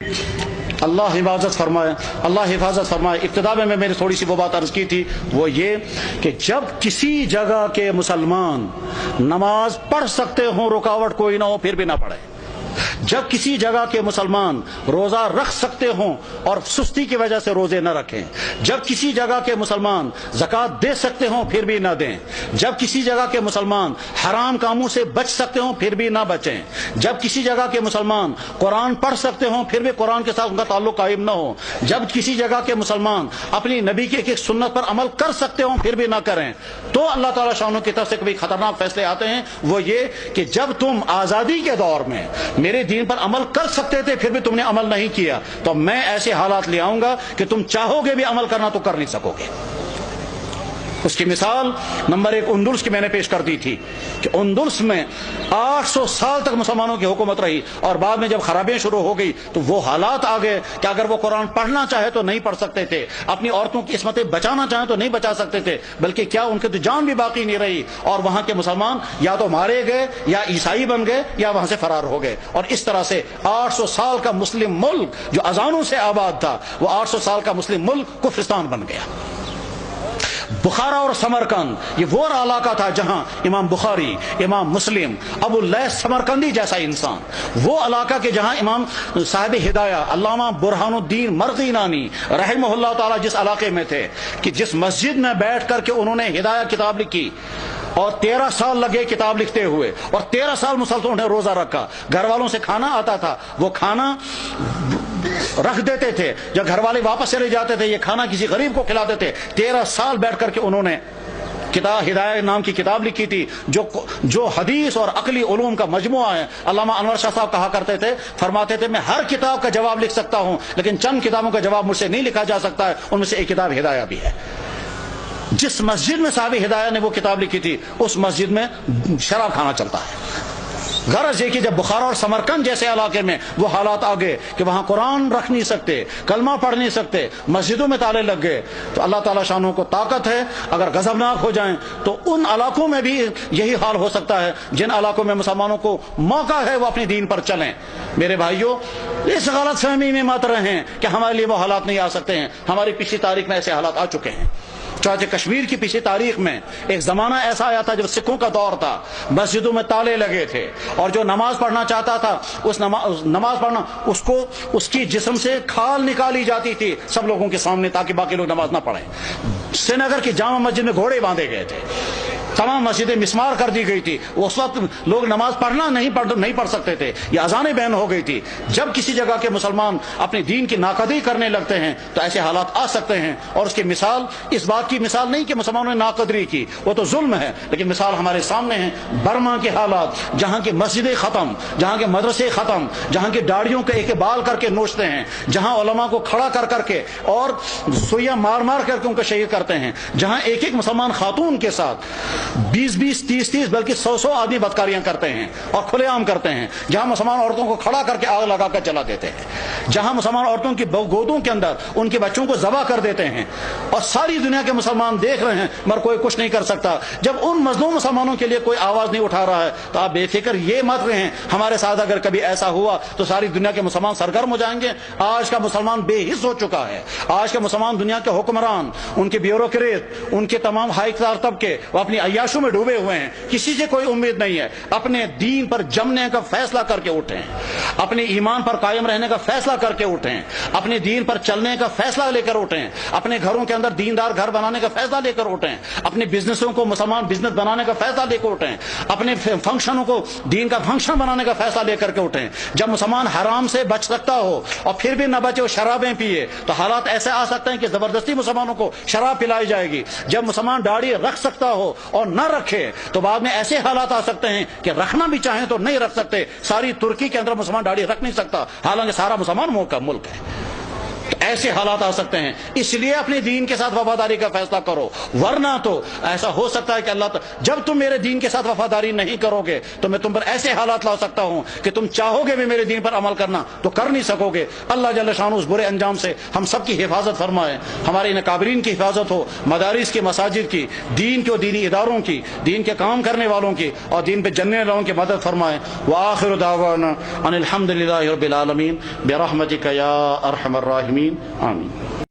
اللہ حفاظت فرمائے، اللہ حفاظت فرمائے۔ ابتدا میں نے تھوڑی سی وہ بات عرض کی تھی، وہ یہ کہ جب کسی جگہ کے مسلمان نماز پڑھ سکتے ہوں، رکاوٹ کوئی نہ ہو، پھر بھی نہ پڑھے۔ جب کسی جگہ کے مسلمان روزہ رکھ سکتے ہوں اور سستی کی وجہ سے روزے نہ رکھیں، جب کسی جگہ کے مسلمان زکوٰۃ دے سکتے ہوں پھر بھی نہ دیں، جب کسی جگہ کے مسلمان حرام کاموں سے بچ سکتے ہوں پھر بھی نہ بچیں، جب کسی جگہ کے مسلمان قرآن پڑھ سکتے ہوں پھر بھی قرآن کے ساتھ ان کا تعلق قائم نہ ہو، جب کسی جگہ کے مسلمان اپنی نبی کی ایک سنت پر عمل کر سکتے ہوں پھر بھی نہ کریں، تو اللہ تعالیٰ شانوں کی طرف سے کبھی خطرناک فیصلے آتے ہیں۔ وہ یہ کہ جب تم آزادی کے دور میں میرے دین پر عمل کر سکتے تھے پھر بھی تم نے عمل نہیں کیا، تو میں ایسے حالات لے آؤں گا کہ تم چاہو گے بھی عمل کرنا تو کر نہیں سکو گے۔ اس کی مثال نمبر 1 اندلس کی میں نے پیش کر دی تھی کہ اندلس میں 800 سال تک مسلمانوں کی حکومت رہی، اور بعد میں جب خرابیاں شروع ہو گئی تو وہ حالات آ گئے کہ اگر وہ قرآن پڑھنا چاہے تو نہیں پڑھ سکتے تھے، اپنی عورتوں کی عصمتیں بچانا چاہیں تو نہیں بچا سکتے تھے، بلکہ کیا ان کی تو جان بھی باقی نہیں رہی، اور وہاں کے مسلمان یا تو مارے گئے یا عیسائی بن گئے یا وہاں سے فرار ہو گئے، اور اس طرح سے 800 سال کا مسلم ملک جو اذانوں سے آباد تھا وہ 800 سال کا مسلم ملک کفرستان بن گیا۔ بخارا اور سمرقند یہ وہ علاقہ تھا جہاں امام بخاری، امام مسلم، ابو اللیث سمرقندی جیسا انسان، وہ علاقہ کے جہاں امام صاحب ہدایہ علامہ برہان الدین مرغینانی رحمہ اللہ تعالی جس علاقے میں تھے، کہ جس مسجد میں بیٹھ کر کے انہوں نے ہدایہ کتاب لکھی، اور 13 سال لگے کتاب لکھتے ہوئے، اور 13 سال مسلسل انہیں روزہ رکھا، گھر والوں سے کھانا آتا تھا، وہ کھانا رکھ دیتے تھے، جب گھر والے واپس چلے جاتے تھے یہ کھانا کسی غریب کو کھلاتے تھے۔ 13 سال بیٹھ کر کے انہوں نے کتاب ہدایہ نام کی کتاب لکھی تھی، جو حدیث اور عقلی علوم کا مجموعہ ہے۔ علامہ انور شاہ صاحب کہا کرتے تھے، فرماتے تھے میں ہر کتاب کا جواب لکھ سکتا ہوں لیکن چند کتابوں کا جواب مجھ سے نہیں لکھا جا سکتا ہے، ان میں سے ایک کتاب ہدایہ بھی ہے۔ جس مسجد میں صاحب ہدایہ نے وہ کتاب لکھی تھی اس مسجد میں شراب کھانا چلتا ہے۔ غرض یہ کہ جب بخارا اور سمرقند جیسے علاقے میں وہ حالات آ گئے کہ وہاں قرآن رکھ نہیں سکتے، کلمہ پڑھ نہیں سکتے، مسجدوں میں تالے لگ گئے، تو اللہ تعالیٰ شانوں کو طاقت ہے، اگر غضبناک ہو جائیں تو ان علاقوں میں بھی یہی حال ہو سکتا ہے جن علاقوں میں مسلمانوں کو موقع ہے وہ اپنے دین پر چلیں۔ میرے بھائیوں، اس غلط فہمی میں مت رہیں کہ ہمارے لیے وہ حالات نہیں آ سکتے ہیں، ہماری پچھلی تاریخ میں ایسے حالات آ چکے ہیں۔ چنانچہ کشمیر کی پچھلی تاریخ میں ایک زمانہ ایسا آیا تھا جب سکھوں کا دور تھا، مسجدوں میں تالے لگے تھے، اور جو نماز پڑھنا چاہتا تھا اس نماز پڑھنا اس کی جسم سے کھال نکالی جاتی تھی سب لوگوں کے سامنے تاکہ باقی لوگ نماز نہ پڑھیں۔ سری نگر کی جامع مسجد میں گھوڑے باندھے گئے تھے، تمام مسجدیں مسمار کر دی گئی تھی، اس وقت لوگ نماز پڑھنا نہیں پڑھ سکتے تھے، یہ اذانیں بین ہو گئی تھی۔ جب کسی جگہ کے مسلمان اپنے دین کی ناقدری کرنے لگتے ہیں تو ایسے حالات آ سکتے ہیں، اور اس کی مثال اس بات کی مثال نہیں کہ مسلمانوں نے ناقدری کی، وہ تو ظلم ہے، لیکن مثال ہمارے سامنے ہے برما کے حالات، جہاں کی مسجدیں ختم، جہاں کے مدرسے ختم، جہاں کی داڑھیوں کے ایک بال کر کے نوچتے ہیں، جہاں علماء کو کھڑا کر کے اور سوئیاں مار کر کے ان کو شہید کرتے ہیں، جہاں ایک مسلمان خاتون کے ساتھ 20 30 بلکہ 100 آدمی بدکاریاں کرتے ہیں اور کھلے عام کرتے ہیں، جہاں مسلمان عورتوں کو کھڑا کر کے آگ لگا کر جلا دیتے ہیں، جہاں مسلمان عورتوں کی گودوں کے اندر ان کے بچوں کو ذبح کر دیتے ہیں، اور ساری دنیا کے مسلمان دیکھ رہے ہیں مگر کوئی کچھ نہیں کر سکتا۔ جب ان مظلوم مسلمانوں کے لیے کوئی آواز نہیں اٹھا رہا ہے تو آپ بے فکر یہ مت رہیں ہمارے ساتھ اگر کبھی ایسا ہوا تو ساری دنیا کے مسلمان سرگرم ہو جائیں گے۔ آج کا مسلمان بے حس ہو چکا ہے، آج کا مسلمان دنیا کے حکمران، ان کے بیوروکریٹ، ان کے تمام ہائی کلاس طبقے وہ اپنی عیاشوں میں ڈوبے ہوئے ہیں، کسی سے کوئی امید نہیں ہے۔ اپنے دین پر جمنے کا فیصلہ کر کے اٹھیں، اپنے ایمان پر قائم رہنے کا فیصلہ کر کے اٹھیں، اپنے دین پر چلنے کا فیصلہ لے کر اٹھیں، اپنے گھروں کے اندر دیندار گھر بنانے کا فیصلہ لے کر اٹھیں، اپنے بزنسوں کو مسلمان بزنس بنانے کا فیصلہ لے کر اٹھیں، اپنے فنکشنوں کو دین کا فنکشن بنانے کا فیصلہ لے کر کے اٹھیں۔ جب مسلمان حرام سے بچ سکتا ہو اور پھر بھی نہ بچے اور شرابیں پیے تو حالات ایسے آ سکتے ہیں کہ زبردستی مسلمانوں کو شراب پلائی جائے گی۔ جب مسلمان داڑھی رکھ سکتا ہو اور نہ رکھے تو بعد میں ایسے حالات آ سکتے ہیں کہ رکھنا بھی چاہیں تو نہیں رکھ سکتے۔ ساری ترکی کے اندر مسلمان داڑھی رکھ نہیں سکتا، حالانکہ سارا مسلمان ملک ہے۔ تو ایسے حالات آ سکتے ہیں، اس لیے اپنے دین کے ساتھ وفاداری کا فیصلہ کرو، ورنہ تو ایسا ہو سکتا ہے کہ اللہ جب تم میرے دین کے ساتھ وفاداری نہیں کرو گے تو میں تم پر ایسے حالات لا سکتا ہوں کہ تم چاہو گے بھی میرے دین پر عمل کرنا تو کر نہیں سکو گے۔ اللہ جل شانہ اس برے انجام سے ہم سب کی حفاظت فرمائے، ہمارے ان اکابرین کی حفاظت ہو، مدارس کی، مساجد کی، دین کے و دینی اداروں کی، دین کے کام کرنے والوں کی اور دین پہ جننے والوں کی مدد فرمائے۔ وآخر دعوانا ان الحمد للہ رب العالمین برحمتک یا ارحم الراحمین، آمین۔